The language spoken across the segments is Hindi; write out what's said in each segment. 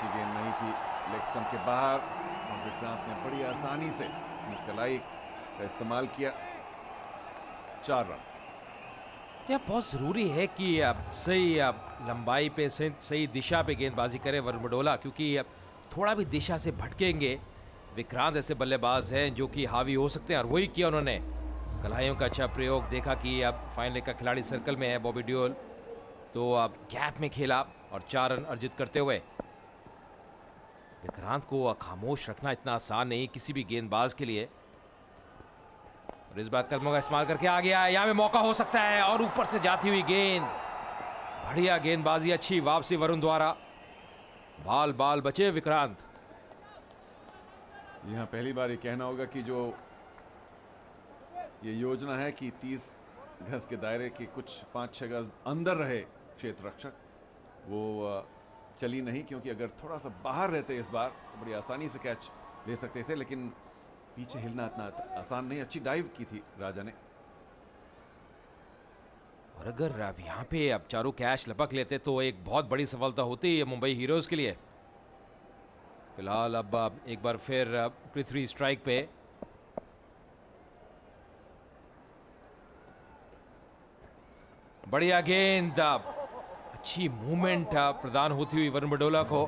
अच्छी गेंद नहीं थी, लेग स्टंप के बाहर, और विक्रांत ने बड़ी आसानी से अपनी कलाई का इस्तेमाल किया। 4 रन। यह बहुत ज़रूरी है कि सही लंबाई पे सही दिशा पे गेंदबाजी करे वरुण बडोला, क्योंकि थोड़ा भी दिशा से भटकेंगे। विक्रांत ऐसे बल्लेबाज हैं जो कि हावी हो सकते हैं, और वही किया उन्होंने। कलाइयों का अच्छा प्रयोग देखा कि अब फाइनल का खिलाड़ी सर्कल में है बॉबी डियोल, तो अब गैप में खेला और 4 रन अर्जित करते हुए। विक्रांत को खामोश रखना इतना आसान नहीं किसी भी गेंदबाज के लिए। और इस बार कदमों का इस्तेमाल करके आ गया है, यहाँ पे मौका हो सकता है, और ऊपर से जाती हुई गेंद। बढ़िया गेंदबाजी, अच्छी वापसी वरुण द्वारा। बाल बाल बचे विक्रांत। जी हाँ, पहली बार ये कहना होगा कि जो ये योजना है कि 30 गज के दायरे के कुछ 5-6 गज अंदर रहे क्षेत्र रक्षक, वो चली नहीं, क्योंकि अगर थोड़ा सा बाहर रहते इस बार तो बड़ी आसानी से कैच ले सकते थे, लेकिन पीछे हिलना इतना आसान नहीं। अच्छी डाइव की थी राजा ने। और अगर अब यहाँ पे अब चारों कैच लपक लेते तो एक बहुत बड़ी सफलता होती है मुंबई हीरोज के लिए। फिलहाल अब एक बार फिर पृथ्वी स्ट्राइक पे। बढ़िया गेंद, अच्छी मूवमेंट प्रदान होती हुई वरुण बडोला को।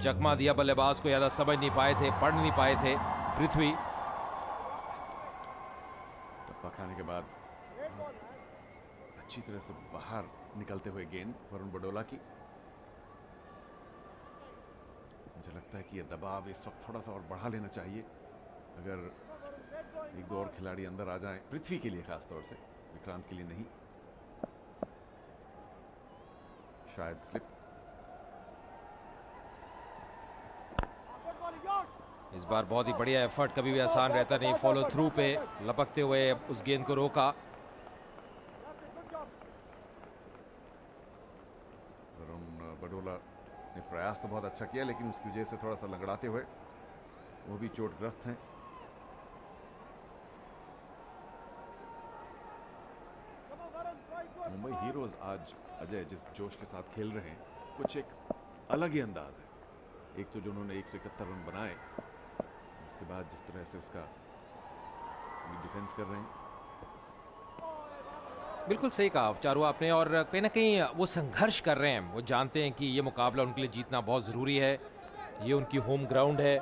चकमा दिया बल्लेबाज को, ज्यादा समझ नहीं पाए थे, पढ़ नहीं पाए थे पृथ्वी। टप्पा खाने के बाद अच्छी तरह से बाहर निकलते हुए गेंद वरुण बडोला की। मुझे लगता है कि यह दबाव इस वक्त थोड़ा सा और बढ़ा लेना चाहिए, अगर 1-2 और खिलाड़ी अंदर आ जाएं, पृथ्वी के लिए खासतौर से, विक्रांत के लिए नहीं। शायद स्लिप। इस बार बहुत ही बढ़िया एफर्ट, कभी भी आसान रहता नहीं। फॉलो थ्रू पे लपकते हुए उस गेंद को रोका। वरुण बडोला ने प्रयास तो बहुत अच्छा किया, लेकिन उसकी वजह से थोड़ा सा लंगड़ाते हुए वो भी चोटग्रस्त हैं। मुंबई हीरोज आज अजय जिस जोश के साथ खेल रहे हैं, कुछ एक अलग ही अंदाज है। एक तो जो उन्होंने 171 रन बनाए, उसके बाद जिस तरह से उसका डिफेंस कर रहे हैं। बिल्कुल सही कहा चारू आपने, और कहीं ना कहीं वो संघर्ष कर रहे हैं। वो जानते हैं कि ये मुकाबला उनके लिए जीतना बहुत ज़रूरी है, ये उनकी होम ग्राउंड है।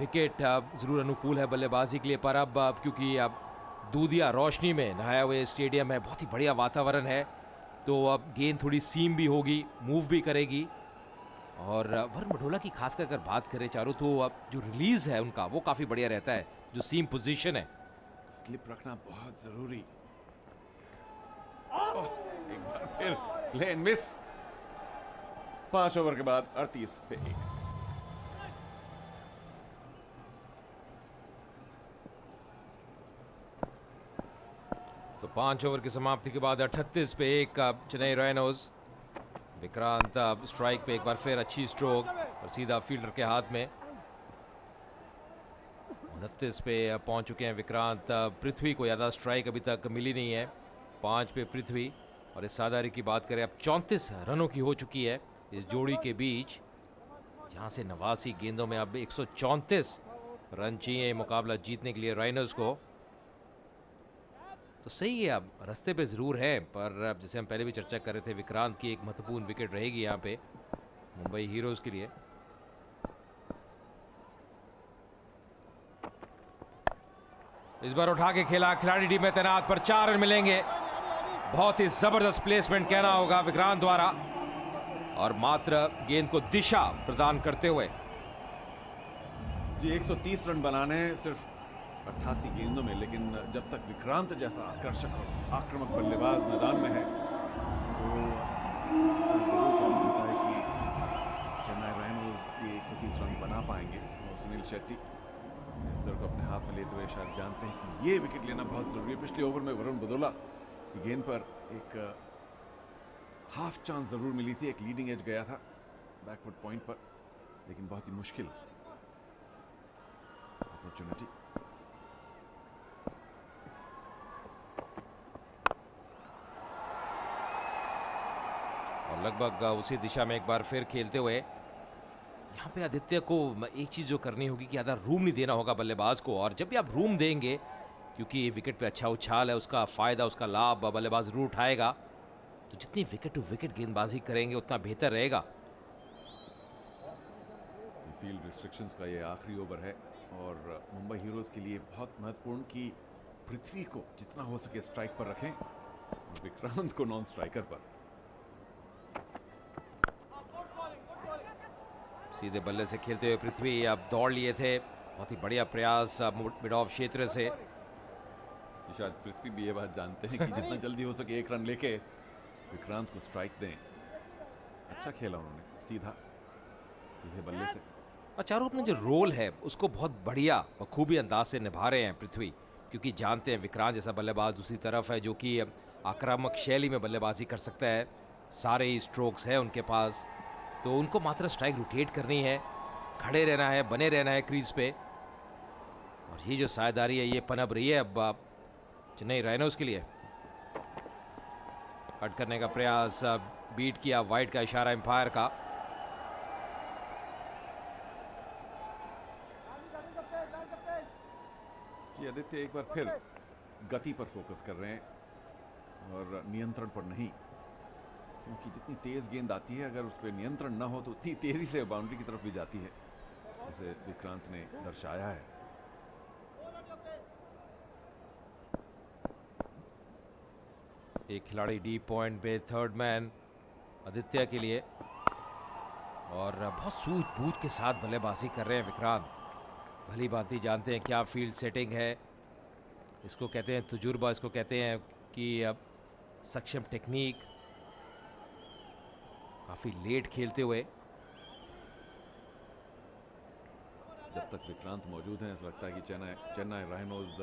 विकेट ज़रूर अनुकूल है बल्लेबाजी के लिए, पर अब क्योंकि अब दूधिया रोशनी में नहाया हुए स्टेडियम है, बहुत ही बढ़िया वातावरण है, तो अब गेंद थोड़ी सीम भी होगी, मूव भी करेगी। और वरुण बडोला की खासकर अगर बात करें चारू, तो अब जो रिलीज है उनका वो काफ़ी बढ़िया रहता है, जो सीम पोजीशन है। स्लिप रखना बहुत जरूरी। एक बार फिर लेन मिस। 5 ओवर के बाद 38 पे 1। तो 5 ओवर की समाप्ति के बाद 38 पे 1 चेन्नई राइनोज। विक्रांत स्ट्राइक पे, एक बार फिर अच्छी स्ट्रोक और सीधा फील्डर के हाथ में। 29 पे पहुंच चुके हैं विक्रांत। पृथ्वी को ज़्यादा स्ट्राइक अभी तक मिली नहीं है। 5 पे पृथ्वी, और इस साधारी की बात करें, अब 34 रनों की हो चुकी है इस जोड़ी के बीच, जहां से 89 गेंदों में अब 134 रन चाहिए मुकाबला जीतने के लिए राइनोज को। तो सही है, अब रास्ते पे ज़रूर है, पर अब जैसे हम पहले भी चर्चा कर रहे थे, विक्रांत की एक महत्वपूर्ण विकेट रहेगी यहाँ पे मुंबई हीरोज के लिए। इस बार उठा के खेला, खिलाड़ी टीम में तैनात, पर 4 रन मिलेंगे। बहुत ही जबरदस्त प्लेसमेंट कहना होगा विक्रांत द्वारा, और मात्र गेंद को दिशा प्रदान करते हुए। जी 130 रन बनाने हैं सिर्फ 88 गेंदों में, लेकिन जब तक विक्रांत जैसा आकर्षक और आक्रामक बल्लेबाज मैदान में है, तो ऐसा जरूर प्रतीत होता है कि चेन्नई राइनोज ये 130 रन बना पाएंगे। और सुनील शेट्टी इस को अपने हाथ में लेते हुए शायद जानते हैं कि ये विकेट लेना बहुत जरूरी है। पिछले ओवर में वरुण बडोला की गेंद पर एक हाफ चांस जरूर मिली थी, एक लीडिंग एज गया था बैकवर्ड पॉइंट पर, लेकिन बहुत ही मुश्किल अपॉर्चुनिटी। और लगभग उसी दिशा में एक बार फिर खेलते हुए यहाँ पे आदित्य को एक चीज़ जो करनी होगी कि ज़्यादा रूम नहीं देना होगा बल्लेबाज को, और जब भी आप रूम देंगे, क्योंकि विकेट पे अच्छा उछाल है, उसका फ़ायदा, उसका लाभ बल्लेबाज जरूर उठाएगा, तो जितनी विकेट टू विकेट गेंदबाजी करेंगे उतना बेहतर रहेगा। फील्ड रिस्ट्रिक्शंस का ये आखिरी ओवर है और मुंबई हीरोज के लिए बहुत महत्वपूर्ण कि पृथ्वी को जितना हो सके स्ट्राइक पर रखें और विक्रांत को नॉन स्ट्राइकर पर। सीधे बल्ले से खेलते हुए पृथ्वी अब दौड़ लिए थे, बहुत ही बढ़िया प्रयास मिड ऑफ क्षेत्र से। शायद पृथ्वी भी ये बात जानते हैं कि जितना जल्दी हो सके एक रन लेके विक्रांत को स्ट्राइक दें। अच्छा खेला उन्होंने, सीधे बल्ले से। और चारों अपना जो रोल है उसको बहुत बढ़िया बखूबी अंदाज से निभा रहे हैं पृथ्वी, क्योंकि जानते हैं विक्रांत जैसा बल्लेबाज दूसरी तरफ है जो कि आक्रामक शैली में बल्लेबाजी कर सकता है, सारे ही स्ट्रोक्स है उनके पास, तो उनको मात्र स्ट्राइक रोटेट करनी है, खड़े रहना है, बने रहना है क्रीज पे। और ये जो साझेदारी है ये पनप रही है अब चेन्नई राइनोज के लिए। कट करने का प्रयास, बीट किया, वाइड का इशारा एम्पायर का। जी आदित्य एक बार फिर गति पर फोकस कर रहे हैं और नियंत्रण पर नहीं, क्योंकि जितनी तेज गेंद आती है अगर उस पर नियंत्रण ना हो तो उतनी तेजी से बाउंड्री की तरफ भी जाती है, जैसे विक्रांत ने दर्शाया है। एक खिलाड़ी डीप पॉइंट पे, थर्ड मैन आदित्य के लिए, और बहुत सूझबूझ के साथ बल्लेबाजी कर रहे हैं विक्रांत। भली भांति जानते हैं क्या फील्ड सेटिंग है, इसको कहते हैं तजुर्बा, इसको कहते हैं कि सक्षम टेक्निक। काफी लेट खेलते हुए, जब तक विक्रांत मौजूद हैं ऐसा लगता है कि चेन्नई राइनोज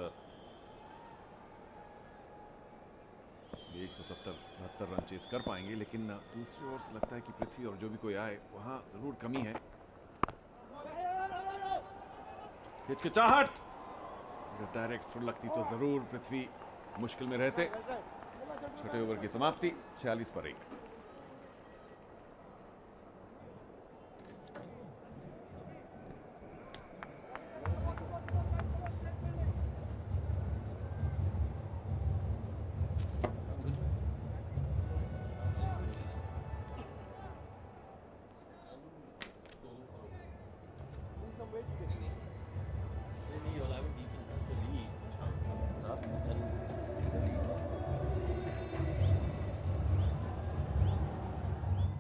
170-72 रन चेस कर पाएंगे, लेकिन दूसरी ओर से लगता है कि पृथ्वी और जो भी कोई आए वहां जरूर कमी है। हिचकिचाहट, अगर डायरेक्ट थ्रो लगती तो जरूर पृथ्वी मुश्किल में रहते। छठे ओवर की समाप्ति 46 पर 1।